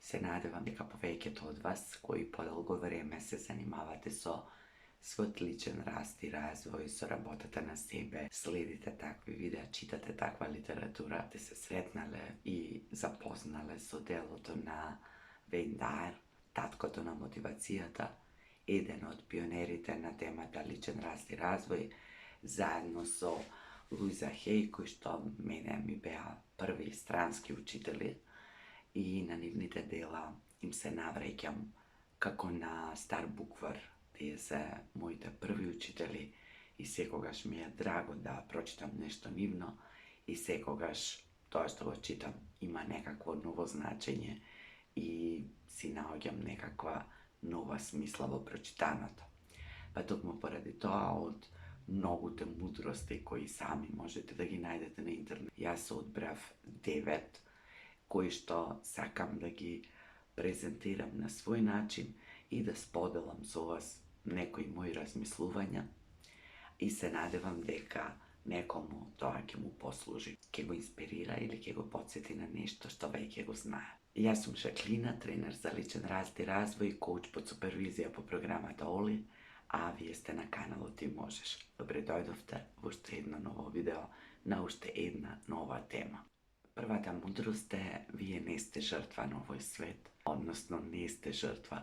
Се надевам дека повеќето од вас кои подолго време се занимавате со својот личен раст и развој, со работата на себе, следите такви видеа, читате таква литература, те се сретнале и запознале со делото на Вејн Дајер, таткото на мотивацијата, еден од пионерите на темата личен раст и развој, заедно со Луиза Хеј, кои што мене ми беа први странски учители, и на нивните дела им се навреќам како на стар буквар, тие се моите први учители и секогаш ми е драго да прочитам нешто нивно и секогаш тоа што го читам има некакво ново значење и си наоѓам некаква нова смисла во прочитаното. Па токму поради тоа, од многуте мудрости кои сами можете да ги најдете на интернет, јас одбрав 9 кои што сакам да ги презентирам на свој начин и да споделам со вас некои мои размислувања и се надевам дека некому тоа ќе му послужи, ќе го инспирира или ќе го потсети на нешто што веќе го знае. Јас сум Жаклина, тренер за личен раст и развој, коуч под супервизија по програмата Оли, а вие сте на каналот Ти можеш. Добре дојдовте во уште едно ново видео на уште една нова тема. Првата мудрост е, вие не сте жртва на овој свет, односно не сте жртва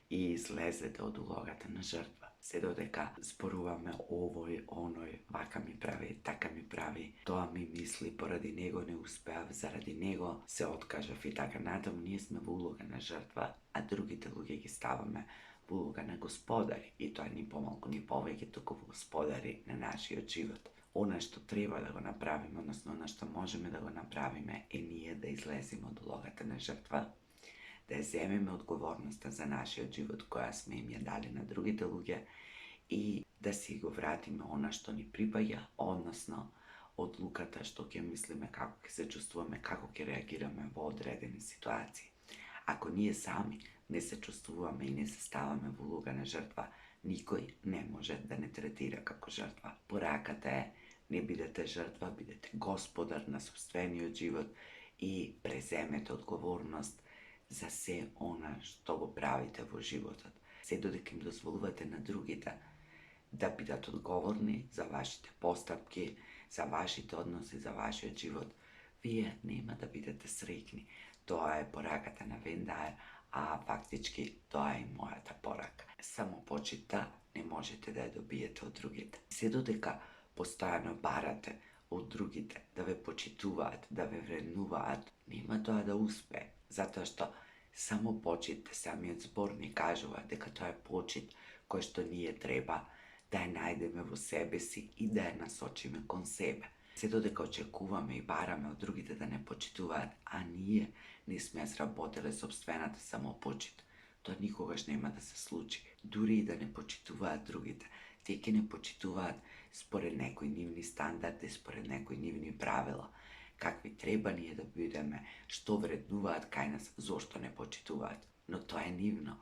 и излезете од улогата на жртва. Се додека зборуваме овој, оној, вака ми прави, така ми прави, тоа ми мисли, поради него не успеав, заради него се откажав и така натаму, ние сме во улога на жртва, а другите луѓе ги ставаме во улога на господари, и тоа ни помалку ни повеќе, туку во господари на нашиот живот. Она што треба да го направиме, односно она што можеме да го направиме, е ние да излеземе од улогата на жртва, да ја земеме одговорноста за нашиот живот која сме им ја дали на другите луѓе и да си го вратиме она што ни припаѓа, односно одлуката што ќе мислиме, како ќе се чувствуваме, како ќе реагираме во одредени ситуации. Ако ние сами не се чувствуваме и не се ставаме во улога на жртва, никој не може да не третира како жртва. Пораката е, не бидете жртва, бидете господар на собствениот живот и преземете одговорност за се она што го правите во животот. Се додека им дозволувате на другите да бидат одговорни за вашите постапки, за вашите односи, за вашиот живот, вие нема да бидете среќни. Тоа е пораката на Вејн Дајер, а фактички тоа е и мојата порака. Само почита не можете да ја добиете од другите. Се додека постојано барате од другите да ве почитуваат, да ве вреднуваат, нема тоа да успее, затоа што само почит, самиот збор ни кажува дека тоа е почит кој што ние треба да ја најдеме во себе си и да ја насочиме кон себе. Се додека очекуваме и бараме од другите да не почитуваат, а ние не сме сработеле собствената самопочит, тоа никогаш нема да се случи. Дури и да не почитуваат другите, тие ќе не почитуваат според некои нивни стандарди, според некои нивни правила, какви треба ние да бидеме, што вреднуваат кај нас, зошто не почитуваат. Но тоа е нивно.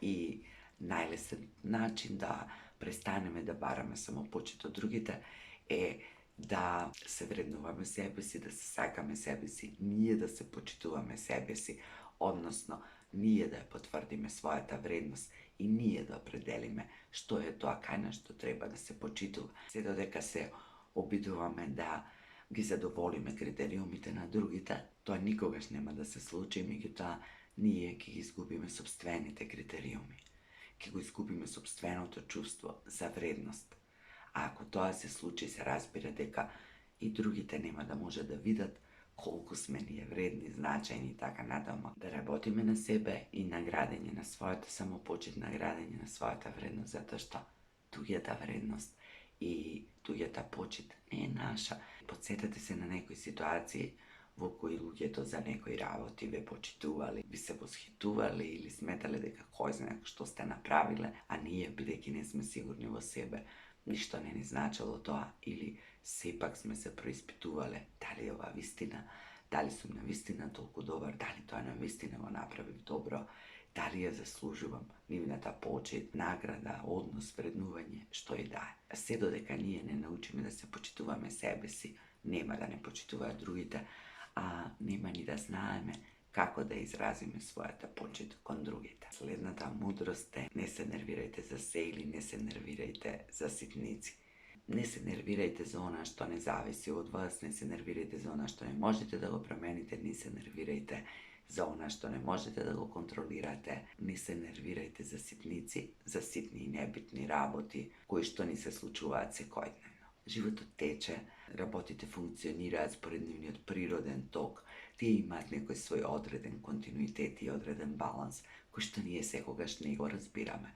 И најлесен начин да престанеме да бараме самопочит од другите е да се вреднуваме себе си, да се сакаме себе си, ние да се почитуваме себе си, односно ние да ја потврдиме својата вредност и ние да определиме што е тоа кај нас што треба да се почитува. Се додека се обидуваме да ги задоволиме критериумите на другите, тоа никогаш нема да се случи, меѓутоа ние ќе ги изгубиме собствените критериуми. Ќе го изгубиме собственото чувство за вредност. А ако тоа се случи, се разбира дека и другите нема да може да видат колку сме ние вредни, значајни и така натаму. Да работиме на себе и на градење на својата самопочит, на градење на својата вредност, затоа што туѓата вредност и туѓата почит не е наша. Потсетете се на некои ситуации во кои луѓето за некои работи ве почитували, ви се восхитували или сметале дека кој знае што сте направиле, а ние, бидејќи не сме сигурни во себе, ништо не ни значело тоа, или сепак сме се происпитувале дали е ова вистина, дали сум на вистина толку добар, дали тоа на вистина го направив добро, дали ја заслужувам нивната почит, награда, однос, вреднување, што и да е. Се додека ние не научиме да се почитуваме себе си, нема да не почитуваат другите, а нема ни да знаеме kako da izrazиме својата почит кон другите. Следната мудрост е: не се нервирајте за се или не се нервирајте за ситници. Не се нервирајте за она што не зависи од вас, не се нервирајте за она што не можете да го промените, не се нервирајте за она што не можете да го контролирате, не се нервирајте за ситници, за ситни и небитни работи кои што ни се случуваат секојдневно. Животот тече, работите функционираат според нивниот природен ток, тие имаат некој свој одреден континуитет и одреден баланс, кој што ние секогаш не го разбираме.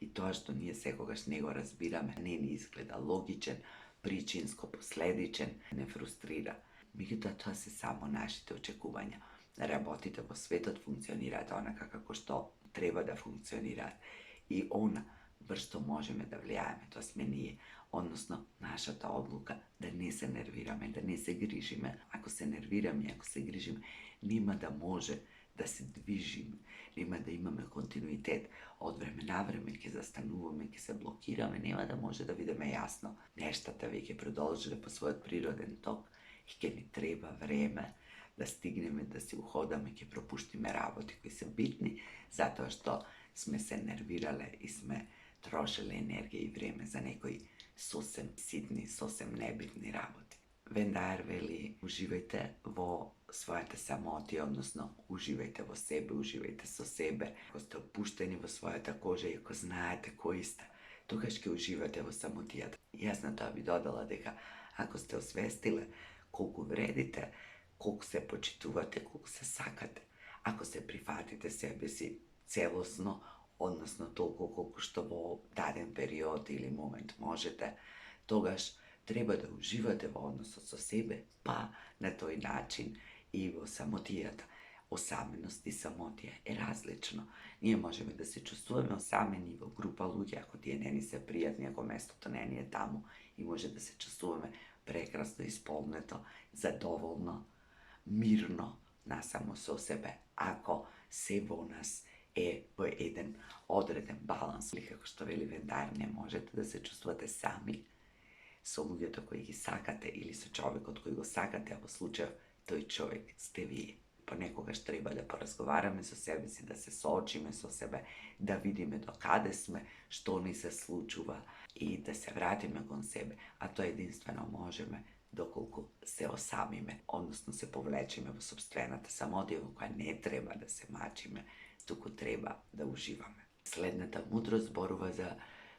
И тоа што ние секогаш не го разбираме, не ни изгледа логичен, причинско-последичен, не фрустрира. Меѓутоа, тоа се само нашите очекувања. Работите во светот функционираат онака како што треба да функционираат. И она врз што можеме да влијаеме, тоа сме ние, односно нашата одлука да не се нервираме, да не се грижиме. Ако се нервираме, ако се грижиме, нема да може да се движиме, нема да имаме континуитет. Од време на време ќе застануваме, ќе се блокираме, нема да може да видиме јасно. Нештата веќе продолжиле по својот природен ток и ќе ни треба време да стигнеме, да се уходаме, ќе пропуштиме работи кои се битни, затоа што сме се нервирале и сме трошеле енергија и време за некои сосем ситни, сосем небитни работи. Вендајер вели: уживајте во својата самотија, односно уживајте во себе, уживајте со себе. Ако сте опуштени во својата кожа и ако знаете кои сте, тогаш ќе уживате во самотијата. Јас на тоа би додала дека ако сте освестиле колку вредите, колку се почитувате, колку се сакате, ако се прифатите себе си целосно, односно толку колку што во даден период или момент можете, тогаш треба да уживате во односот со себе, па на тој начин и во самотијата. Осаменост и самотија е различно. Ние можеме да се чувствуваме осамени во група луѓе, ако тие не ни се пријатни, ако местото не ни е таму, и може да се чувствуваме прекрасно исполнето, задоволно, мирно насамо со себе, ако се во нас е во еден одреден баланс. Или како што вели Вендајер, не можете да се чувствувате сами со луѓето кои ги сакате или со човекот кој го сакате, а во случајот тој човек сте вие. Понекогаш треба да поразговараме со себе си, да се соочиме со себе, да видиме до каде сме, што ни се случува и да се вратиме кон себе, а тоа единствено можеме доколку се осамиме, односно се повлечиме во собствената самотија во која не треба да се мачиме, туку треба да уживаме. Следната мудрост зборува за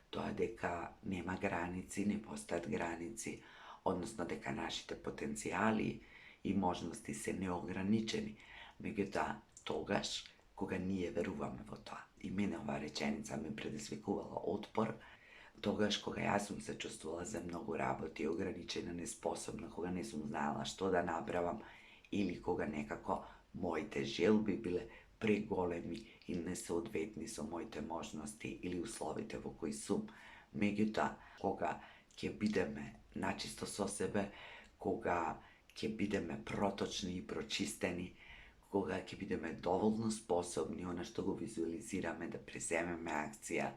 тоа дека нема граници, не постојат граници, односно дека нашите потенцијали и можности се неограничени. Меѓутоа, тогаш, кога ние веруваме во тоа, и мене оваа реченица ме предизвикувала отпор, тогаш кога јас сум се чувствувала за многу работи, ограничена, неспособна, кога не сум знаела што да направам, или кога некако моите желби биле преголеми и несоодветни со моите можности или условите во кои сум. Меѓутоа, кога ќе бидеме начисто со себе, кога ќе бидеме проточни и прочистени, кога ќе бидеме доволно способни, она што го визуализираме, да преземеме акција,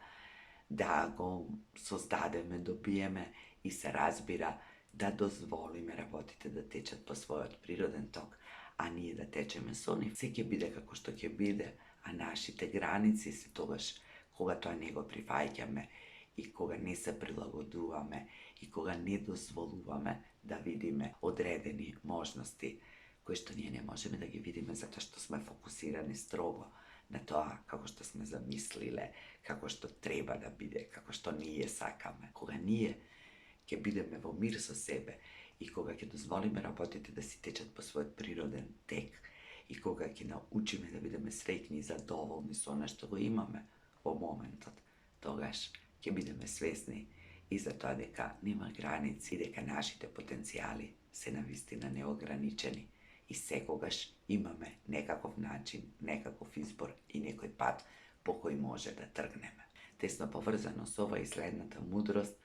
да го создадеме, добиеме и се разбира, да дозволиме работите да течат по својот природен ток, а ние да течеме со нив. Се ќе биде како што ќе биде, а нашите граници се тогаш кога тоа не го прифаќаме и кога не се прилагодуваме и кога не дозволуваме да видиме одредени можности кои што ние не можеме да ги видиме затоа што сме фокусирани строго на тоа како што сме замислиле, како што треба да биде, како што ние сакаме. Кога ние ќе бидеме во мир со себе и кога ќе дозволиме работите да си течат по својот природен тек и кога ќе научиме да бидеме среќни и задоволни со она што го имаме во моментот, тогаш ќе бидеме свесни и за тоа дека нема граници, дека нашите потенцијали се навистина неограничени и секогаш имаме некаков начин, некаков избор и некој пат по кој може да тргнеме. Тесно поврзано со ова и следната мудрост,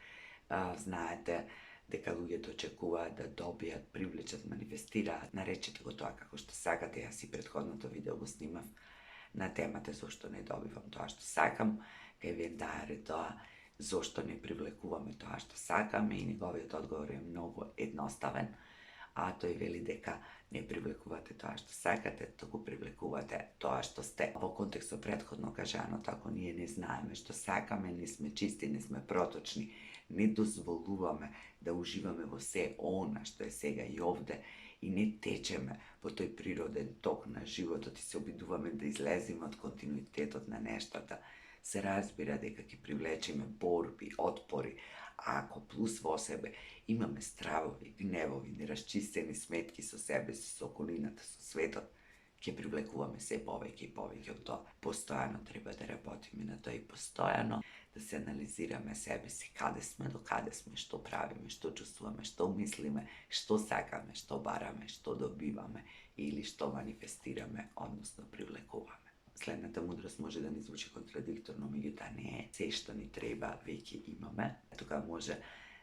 знаете дека луѓето очекуваат да добијат, привлечат, манифестираат, наречете го тоа како што сакате. Јас и претходното видео го снимав на темата зошто не добивам тоа што сакам, кај Вендајер е тоа зошто не привлекуваме тоа што сакаме и неговиот одговор е многу едноставен, a тој вели дека не привлекувате тоа што сакате, туку привлекувате тоа што сте. Во контекст со претходно кажаното, ако ние не знаеме што сакаме, не сме чисти, не сме проточни, не дозволуваме да уживаме во се она што е сега и овде и не течеме во тој природен ток на животот и се обидуваме да излеземе од континуитетот на нештата, се разбира дека ќе привлечеме борби, отпори, а ако плюс во себе имаме стравови, гневови, нерасчистени сметки со себе си, со околината, со светот, ќе привлекуваме се повеќе и повеќе од тоа. Постојано треба да работиме на тоа и постојано да се анализираме себе си, каде сме, до каде сме, што правиме, што чувствуваме, што мислиме, што сакаме, што бараме, што добиваме или што манифестираме, односно привлекуваме. Следната мудрост може да ни звучи контрадикторно, меѓутоа не е. Се што ни треба веќе имаме. Тука може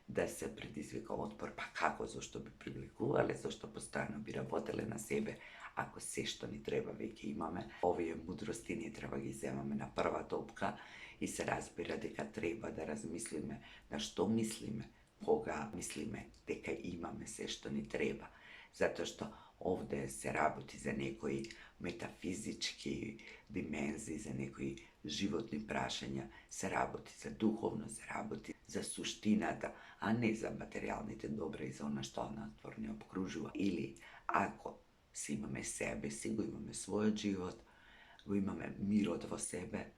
да се предизвика отпор, па како, зашто би привлекувале, зашто постојано би работеле на себе, ако се што ни треба веќе имаме. Овие мудрости не треба ги земаме на прва топка и се разбира дека треба да размислиме на што мислиме кога мислиме дека имаме се што ни треба. Затоа што овде се работи за некои метафизички димензии, за некои животни прашања, се работи за духовно, се работи за суштината, а не за материјалните добра и за она што натвор не обкружува. Или ако си имаме себе си, го имаме својот живот, го имаме мирот во себе,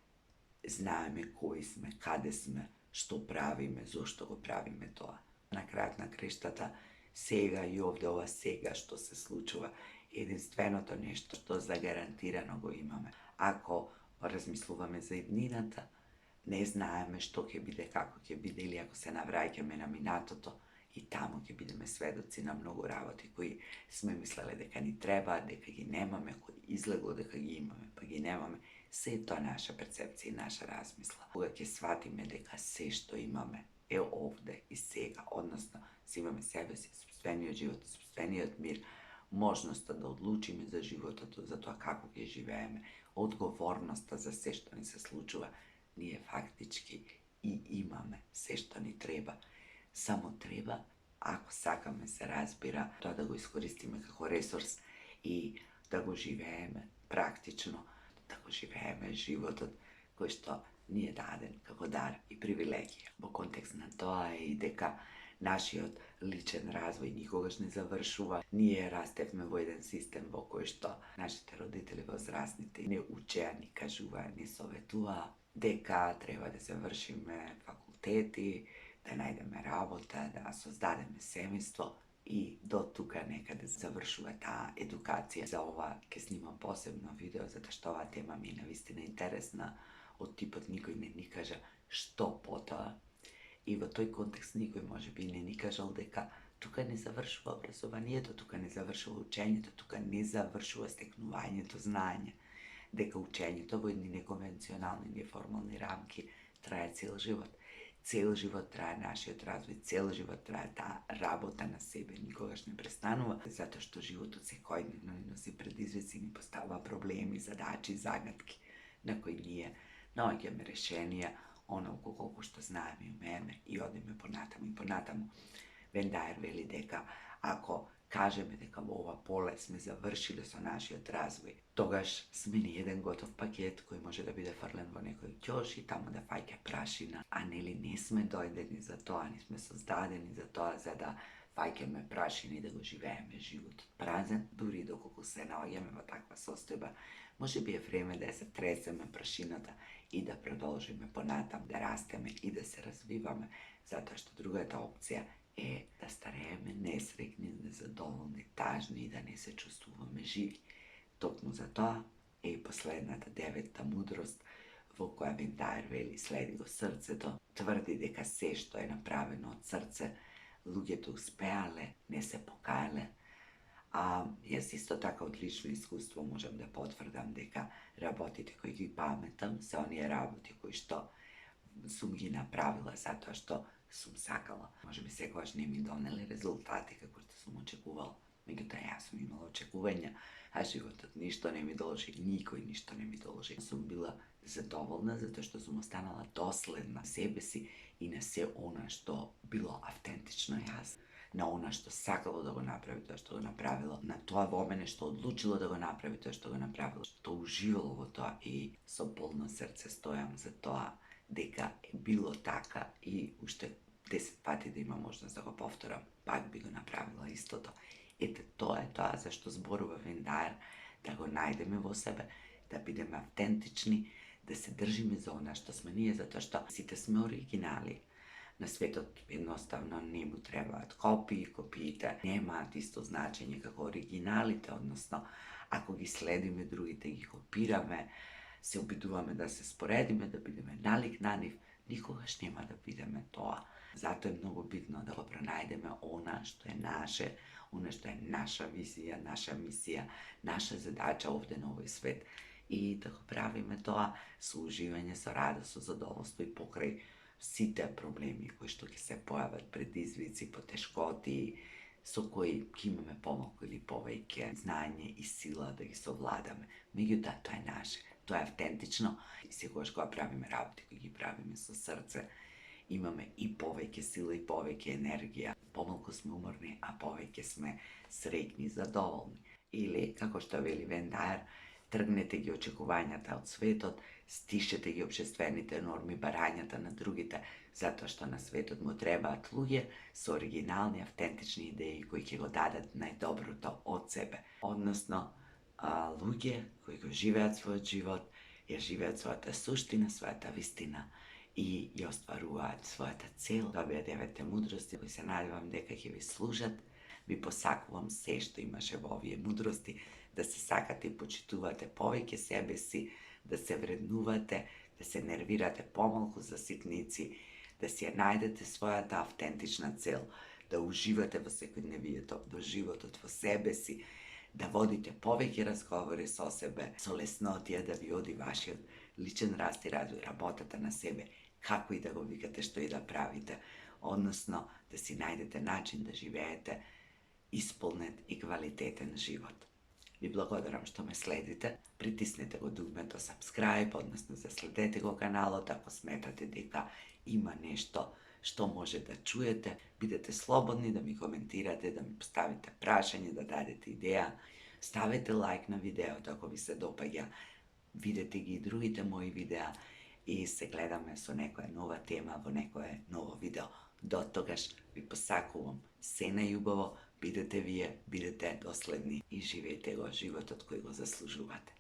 знаеме кои сме, каде сме, што правиме, зошто го правиме тоа. На крајот на крештата, сега и овде ова сега што се случува, единственото нешто што загарантирано го имаме. Ако размислуваме за иднината, не знаеме што ќе биде, како ќе биде, или ако се навраќаме на минатото, и таму ќе бидеме сведоци на многу работи кои сме мислеле дека ни треба, дека ги немаме, кои излегло дека ги имаме, па ги немаме. Се е тоа наша перцепција и наша размисла. Кога ќе сватиме дека се што имаме е овде и сега, односно си имаме себе си, собствениот живот, собствениот мир, можноста да одлучиме за животот, за тоа како ќе живееме, одговорноста за се што ни се случува, ние фактички и имаме се што ни треба. Само треба, ако сакаме, се разбира, тоа да го искористиме како ресурс и да го живееме практично, да го живееме животот кој што ни е даден како дар и привилегија. Во контекст на тоа е и дека нашиот личен развој никогаш не завршува. Ние растевме во еден систем во кој што нашите родители возрастните не учеа, ни кажуваа, не советуваа дека треба да завршиме факултети, да најдеме работа, да создадеме семејство и до тука некаде завршува таа едукација. За ова ќе снимам посебно видео, затоа што оваа тема ми е навистина интересна, од типот никој не ни кажа што потоа. И во тој контекст никој може би не ни кажал дека тука не завршува образованието, тука не завршува учењето, тука не завршува стекнувањето знаење, дека учењето во едни неконвенционални, неформални рамки трае цел живот. Цел живот трае нашиот развој, цел живот трае таа работа на себе, никогаш не престанува, затоа што животот секојдневно ни носи предизвици, ни поставува проблеми, задачи, загадки, на кои ние наоѓаме решенија, онолку колку што знаеме и умееме и одиме понатаму и понатаму. Вен Дајер вели дека ако кажеме дека во ова поле сме завршиле со нашиот развој, тогаш сме ни еден готов пакет кој може да биде фрлен во некој ќош и таму да фаќа прашина, а нели не сме дојдени за тоа, не сме создадени за тоа, за да фаќаме прашина и да го живееме животот празен, дури доколку се наоѓаме во таква состојба. Може би е време да ја се тресеме прашината и да продолжиме понатам, да растеме и да се развиваме, затоа што другата опција е да старееме несреќни, незадоволни, тажни и да не се чувствуваме живи. Токму за тоа е и последната 9-та мудрост, во која Вен Дајер вели: следи го срцето, тврди дека се што е направено од срце, луѓето успеале, не се покаале. Јас исто така од лично искуство можам да потврдам дека работите кои ги паметам се оние работи кои што сум ги направила затоа што сум сакала. Може би секогаш не ми донеле резултати како што сум очекувала, меѓутоа јас сум имала очекувања, а животот ништо не ми должи, никој ништо не ми должи. Сум била задоволна затоа што сум останала доследна себе си и на се она што било автентично јас. на она што сакало да го направи тоа што го направило, на тоа во мене што одлучило да го направи тоа што го направило, што уживало во тоа и со полно срце стојам за тоа дека е било така и уште 10 пати да има можност да го повторам, пак би го направила истото. Ете, тоа е тоа за што зборува Вендајер, да го најдеме во себе, да бидеме автентични, да се држиме за она што сме ние, затоа што сите сме оригинали. На светот едноставно не му требаат копии, копиите немаат исто значење како оригиналите, односно, ако ги следиме другите, ги копираме, се обидуваме да се споредиме, да бидеме налик на нив, никогаш нема да бидеме тоа. Затоа е многу битно да го пронајдеме она што е наше, она што е наша визија, наша мисија, наша задача овде на овој свет и да го правиме тоа со уживање, со радост, со задоволство и покрај сите проблеми кои што ќе се појават, предизвици, потешкоти, со кои ќе имаме помалку или повеќе знаење и сила да ги совладаме. Меѓутоа, тоа е наше, тоа е автентично и секогаш кога правиме работи, кои ги правиме со срце, имаме и повеќе сила и повеќе енергија. Помалку сме уморни, а повеќе сме среќни, задоволни. Или, како што вели Вендајер, тргнете ги очекувањата од светот, стишете ги општествените норми, барањата на другите, затоа што на светот му требаат луѓе со оригинални, автентични идеи кои ќе го дадат најдоброто од себе. Односно, луѓе кои го живеат својот живот, ја живеат својата суштина, својата вистина и ја остваруваат својата цел. Тоа беа 9 мудрости кои се надевам дека ќе ви служат. Ви посакувам се што имаше во овие мудрости, да се сакате и почитувате повеќе себе си, да се вреднувате, да се нервирате помалку за ситници, да си ја најдете својата автентична цел, да уживате во секојдневието, во животот, во себе си, да водите повеќе разговори со себе, со леснотија да ви оди вашиот личен раст и развој, работата на себе, како и да го викате, што и да правите, односно да си најдете начин да живеете исполнет и квалитетен живот. Ви благодарам што ме следите. Притиснете го дугмето subscribe, односно заследете го каналот ако сметате дека има нешто што може да чуете. Бидете слободни да ми коментирате, да ми поставите прашање, да дадете идеја. Ставете лайк на видеото ако ви се допаѓа. Видете ги и другите мои видеа и се гледаме со некоја нова тема во некое ново видео. До тогаш ви посакувам се најубаво, бидете вие, бидете доследни и живеете го животот кој го заслужувате.